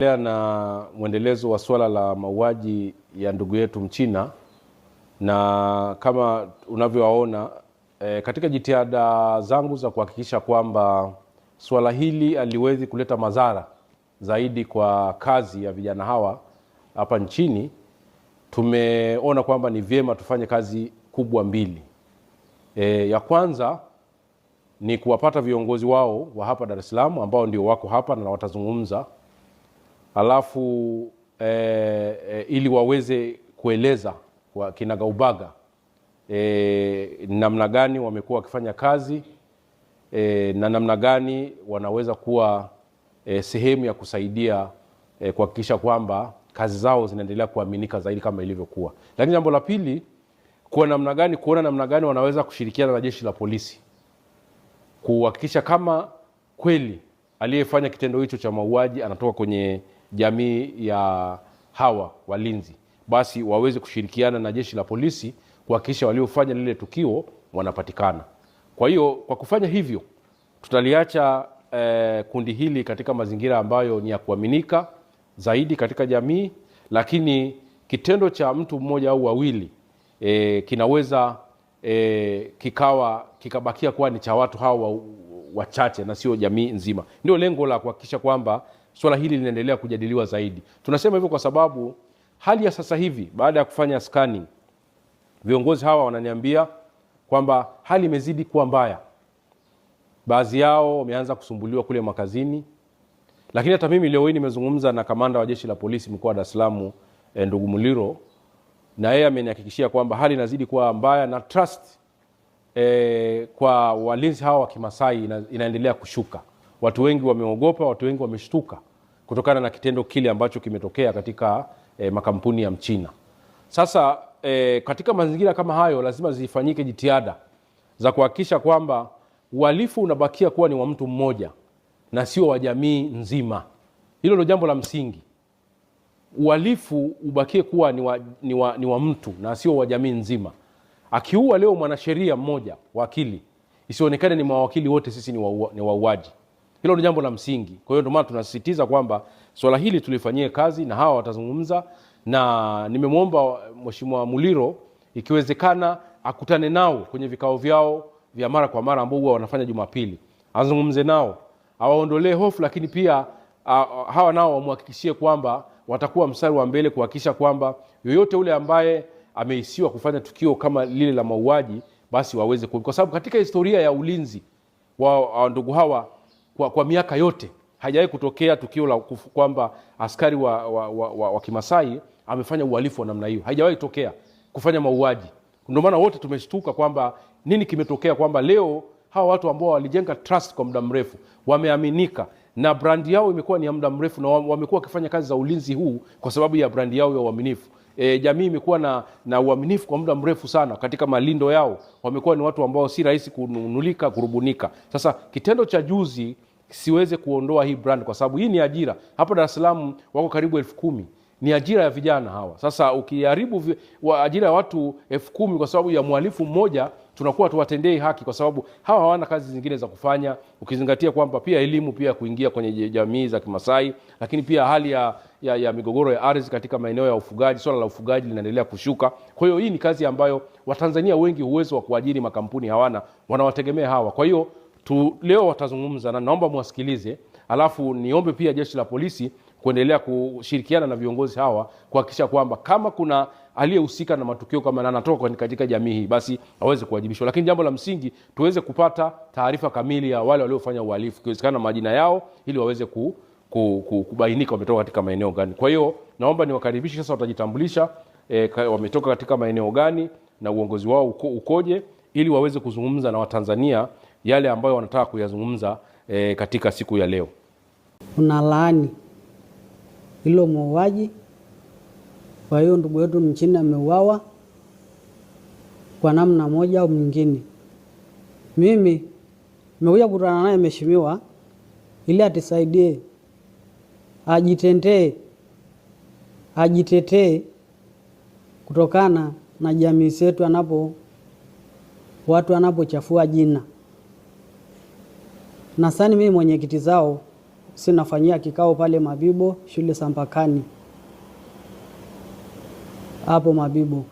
Na mwendelezo wa swala la mauaji ya ndugu yetu Mchina, na kama unavyowaona katika jitihada zangu za kuhakikisha kwamba swala hili aliwezi kuleta madhara zaidi kwa kazi ya vijana hawa hapa nchini, tumeona kwamba ni vyema tufanye kazi kubwa mbili. Ya kwanza ni kuwapata viongozi wao wa hapa Dar es Salaam ambao ndio wako hapa na watazungumza, alafu ili waweze kueleza kwa kinagaubaga namna gani wamekuwa wakifanya kazi na namna gani wanaweza kuwa sehemu ya kusaidia kuhakikisha kwamba kazi zao zinaendelea kuaminika zaidi kama ilivyokuwa. Lakini jambo la pili, kuona namna gani wanaweza kushirikiana na jeshi la polisi kuhakikisha kama kweli aliyefanya kitendo hicho cha mauaji anatoka kwenye jamii ya hawa walinzi, basi waweze kushirikiana na jeshi la polisi kuhakikisha waliofanya lile tukio wanapatikana. Kwa hiyo kwa kufanya hivyo tutaliacha kundi hili katika mazingira ambayo ni ya kuaminika zaidi katika jamii, lakini kitendo cha mtu mmoja au wawili kinaweza kikabakia kuwa ni cha watu hawa wachache na sio jamii nzima. Ndio lengo la kuhakikisha kwamba swala hili linaendelea kujadiliwa zaidi. Tunasema hivyo kwa sababu hali ya sasa hivi, baada ya kufanya scanning, viongozi hawa wananiambia kwamba hali imezidi kuwa mbaya. Baadhi yao wameanza kusumbuliwa kule makazini, lakini hata mimi leo hii nimezungumza na kamanda wa jeshi la polisi mkoa wa Dar es Salaam ndugu Muliro, na yeye amenihakikishia kwamba hali inazidi kuwa mbaya na trust kwa walinzi hawa wa Kimasai inaendelea kushuka. Watu wengi wameogopa, watu wengi wameshtuka kutokana na kitendo kile ambacho kimetokea katika makampuni ya Mchina. Sasa katika mazingira kama hayo lazima zifanyike jitihada za kuhakikisha kwamba uhalifu unabakia kuwa ni wa mtu mmoja na sio wa jamii nzima. Hilo ndio jambo la msingi. Uhalifu ubakie kuwa ni wa mtu na sio wa jamii nzima. Akiua leo mwanasheria mmoja, wakili, isionekane ni mawakili wote sisi ni wauaji. Hilo ni jambo la msingi. Kwa hiyo ndio maana tunasisitiza kwamba swala hili tulifanyie kazi na hawa watazungumza, na nimemwomba Mheshimiwa Muliro ikiwezekana akutane nao kwenye vikao vyao vya mara kwa mara ambao huwa wanafanya Jumapili. Azungumze nao, awaondolee hofu, lakini pia hawa nao wamhakikishie kwamba watakuwa mstari wa mbele kuhakikisha kwamba yoyote ule ambaye ameisiwa kufanya tukio kama lile la mauaji basi waweze kwa sababu katika historia ya ulinzi wa ndugu hawa kwa miaka yote haijawahi kutokea tukio la kwamba askari wa Kimasai amefanya uhalifu wa namna hiyo. Haijawahi tokea kufanya mauaji. Ndio maana wote tumeshtuka kwamba nini kimetokea, kwamba leo hawa watu ambao walijenga trust kwa muda mrefu, wameaminika na brand yao imekuwa ni ya muda mrefu, na wamekuwa wakifanya kazi za ulinzi huu kwa sababu ya brand yao ya uaminifu. Jamii imekuwa na uaminifu kwa muda mrefu sana katika malindo yao. Wamekuwa ni watu ambao si rahisi kununulika, kurubunika. Sasa kitendo cha juzi siweze kuondoa hii brand, kwa sababu hii ni ajira. Hapa Dar es Salaam wako karibu 10,000. Ni ajira ya vijana hawa. Sasa ukiharibu ajira ya watu 10,000 kwa sababu ya mhalifu mmoja, tunakuwa tuwatendei haki, kwa sababu hawa hawana kazi zingine za kufanya, ukizingatia kwamba pia elimu pia kuingia kwenye jamii za Kimasai, lakini pia hali ya migogoro ya ardhi katika maeneo ya ufugaji, swala la ufugaji linaendelea kushuka. Kwa hiyo hii ni kazi ambayo Watanzania wengi uwezo wa kuajiri makampuni hawana, wanawategemea hawa. Kwa hiyo leo watazungumza na naomba muwasikilize, alafu niombe pia jeshi la polisi kuendelea kushirikiana na viongozi hawa kuhakikisha kwamba kama kuna aliyehusika na matukio kama anatoka katika jamii hii basi aweze kuwajibishwa. Lakini jambo la msingi tuweze kupata taarifa kamili ya wale waliofanya uhalifu, ikiwezekana majina yao, ili waweze kubainika wametoka katika maeneo gani. Kwa hiyo naomba niwakaribishe sasa, watajitambulisha wametoka katika maeneo gani na uongozi wao ukoje, ili waweze kuzungumza na Watanzania yale ambayo wanataka kuyazungumza katika siku ya leo. Unalaani hilo mauaji. Kwa hiyo ndugu yetu Mchina ameuawa kwa namna moja au nyingine. Mimi nimekuja kukutana naye mheshimiwa ili atusaidie, ajitetee kutokana na jamii zetu watu wanapochafua jina. Na sasa mimi mwenyekiti zao sinafanyia kikao pale Mabibo, shule Sampakani. Hapo Mabibo.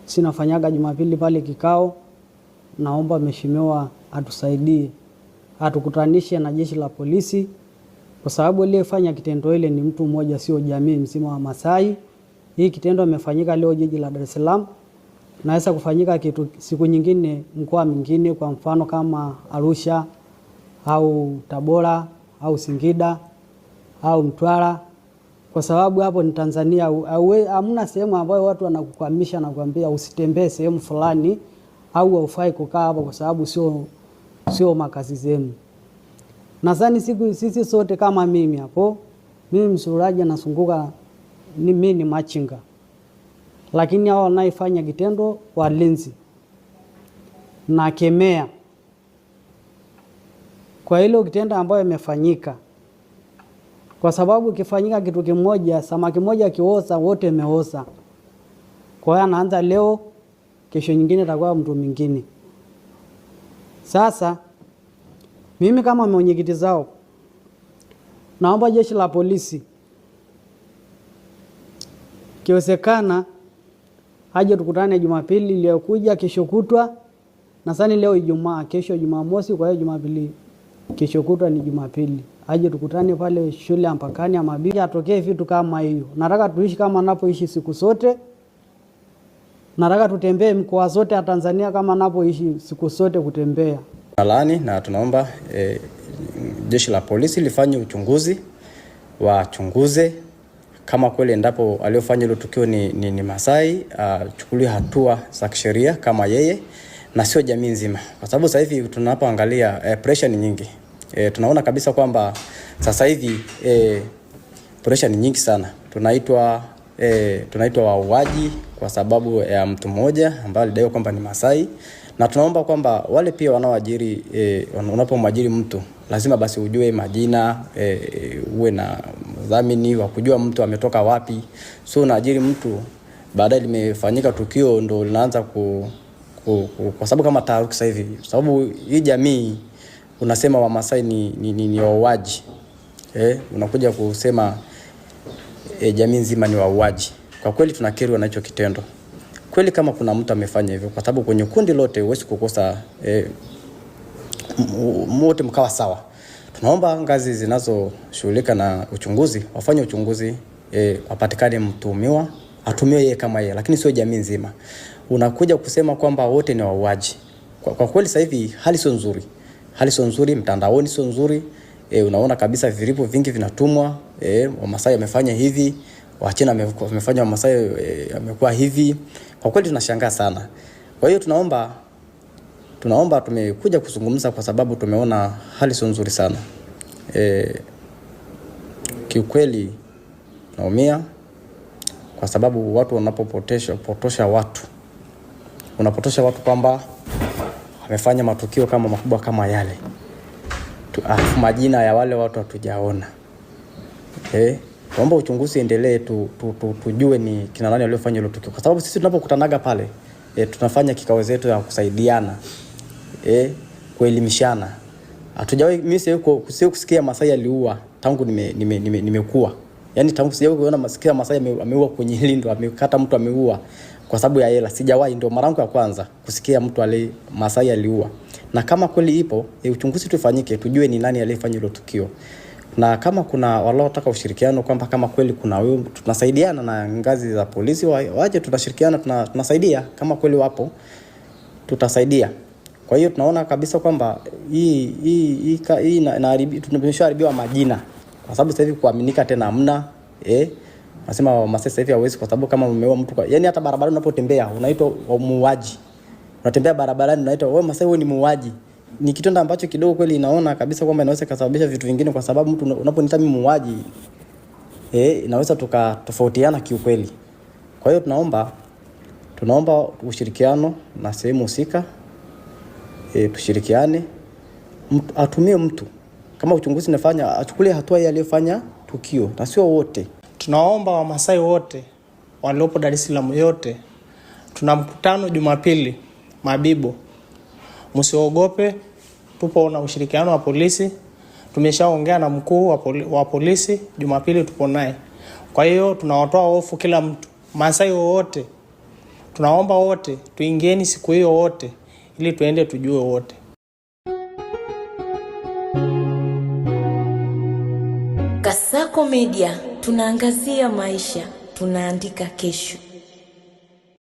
Sinafanyaga Jumapili pale kikao. Naomba mheshimiwa atusaidie. Atukutanishe na jeshi la polisi kwa sababu aliyefanya kitendo ile ni mtu mmoja, sio jamii mzima wa Masai. Hii kitendo imefanyika leo jiji la Dar es Salaam. Naweza kufanyika kitu siku nyingine mkoa mwingine, kwa mfano kama Arusha au Tabora au Singida au Mtwara, kwa sababu hapo ni Tanzania. Hamna sehemu ambayo watu wanakukwamisha na kuambia usitembee sehemu fulani au haufai kukaa hapo kwa sababu sio makazi zenu. Nadhani sisi sote kama mimi hapo, mimi msururaji nasunguka, mimi ni machinga. Lakini hao wanaifanya kitendo walinzi na kemea kwa hilo kitendo ambayo imefanyika, kwa sababu kifanyika kitu kimoja, samaki moja kioza wote meoza. Kwa hiyo anaanza leo, kesho nyingine atakuwa mtu mwingine. Sasa mimi kama mwenyekiti zao naomba jeshi la polisi kiwezekana aje tukutane Jumapili iliyokuja, kesho kutwa. Nadhani leo Ijumaa, kesho Jumamosi, kwa hiyo Jumapili kesho kutwa ni Jumapili. Aje tukutane pale shule ya Mpakani ya Mabibo, atokee vitu kama hiyo. Nataka tuishi kama napoishi siku zote. Nataka tutembee mkoa zote ya Tanzania kama napoishi siku zote kutembea. Alani na tunaomba jeshi la polisi lifanye uchunguzi, wachunguze kama kweli endapo aliyofanya hilo tukio ni Masai, chukuliwe hatua za kisheria kama yeye na sio jamii nzima. Kwa sababu sasa hivi tunapoangalia pressure ni nyingi. Tunaona kabisa kwamba sasa hivi pressure ni nyingi sana. Tunaitwa wauaji kwa sababu ya mtu mmoja ambaye alidai kwamba ni Masai, na tunaomba kwamba wale pia wanaoajiri, unapomwajiri mtu lazima basi ujue majina, uwe na dhamini wa kujua mtu ametoka wapi. So unaajiri mtu baadaye limefanyika tukio ndo linaanza kwa sababu kama taharuki sasa hivi, sababu hii jamii unasema wa Masai ni wauaji, unakuja kusema jamii nzima ni wauaji. Kwa kweli tunakerwa na hicho kitendo. Kweli kama kuna mtu amefanya hivyo, kwa sababu kwenye kundi lote huwezi kukosa wote mkawa sawa. Tunaomba ngazi zinazoshughulika na uchunguzi wafanye uchunguzi, wapatikane mtuhumiwa, atumiwe yeye kama yeye, lakini sio jamii nzima. Unakuja kusema kwamba wote ni wauaji. Kwa kweli sasa hivi hali sio nzuri. Hali sio nzuri, mtandaoni sio nzuri. Unaona kabisa vilipo vingi vinatumwa, Wamasai wamefanya hivi, Wachina wamefanya Wamasai wamekuwa hivi. Kwa kweli tunashangaa sana. Kwa hiyo tunaomba tumekuja kuzungumza kwa sababu tumeona hali sio nzuri sana. Kiukweli naumia kwa sababu watu wanapopotosha watu. Unapotosha watu kwamba wamefanya matukio kama makubwa kama yale. Majina ya wale watu hatujaona. Naomba uchunguzi endelee, tujue ni kina nani waliofanya hilo tukio. Kwa sababu sisi tunapokutanaga pale, tunafanya kikao zetu ya kusaidiana, kuelimishana. Hatujawahi, mimi sio kusikia Masai aliua tangu nimekuwa. Yaani tangu sijawahi kuona masikia Masai ameua kwenye lindo, amekata mtu ameua kwa sababu ya hela. Sijawahi, ndio mara yangu ya kwanza kusikia mtu Masai aliua. Na kama kweli ipo, uchunguzi tufanyike, tujue ni nani aliyefanya hilo tukio. Na kama kuna wanaotaka ushirikiano kwamba kama kweli kuna wewe, tunasaidiana na ngazi za polisi waje tunashirikiana, tunasaidia kama kweli wapo tutasaidia. Kwa hiyo tunaona kabisa kwamba hii tumeshaharibiwa majina. Kwa sababu sasa hivi kuaminika tena hamna. Nasema Masai sasa hivi hawezi, kwa sababu kama umeua mtu, yani hata barabarani unapotembea unaitwa muuaji. Unatembea barabarani unaitwa wewe Masai, wewe ni muuaji. Ni kitendo ambacho kidogo kweli inaona kabisa kwamba inaweza kusababisha vitu vingine, kwa sababu mtu unaponiita mimi muuaji, inaweza tukatofautiana kiukweli. Kwa hiyo tunaomba ushirikiano na sehemu husika, tushirikiane, atumie mtu kama uchunguzi unafanya achukulie hatua ile aliyofanya tukio, na sio wote. Tunaomba Wamasai wote waliopo Dar es Salaam yote, tuna mkutano Jumapili Mabibo. Msiogope, tupo na ushirikiano wa polisi. tumeshaongea na mkuu wa polisi, Jumapili tupo naye. Kwa hiyo tunawatoa hofu kila mtu, Masai wote, tunaomba wote tuingieni siku hiyo wote, ili tuende tujue wote. Kasako Media, tunaangazia maisha, tunaandika kesho.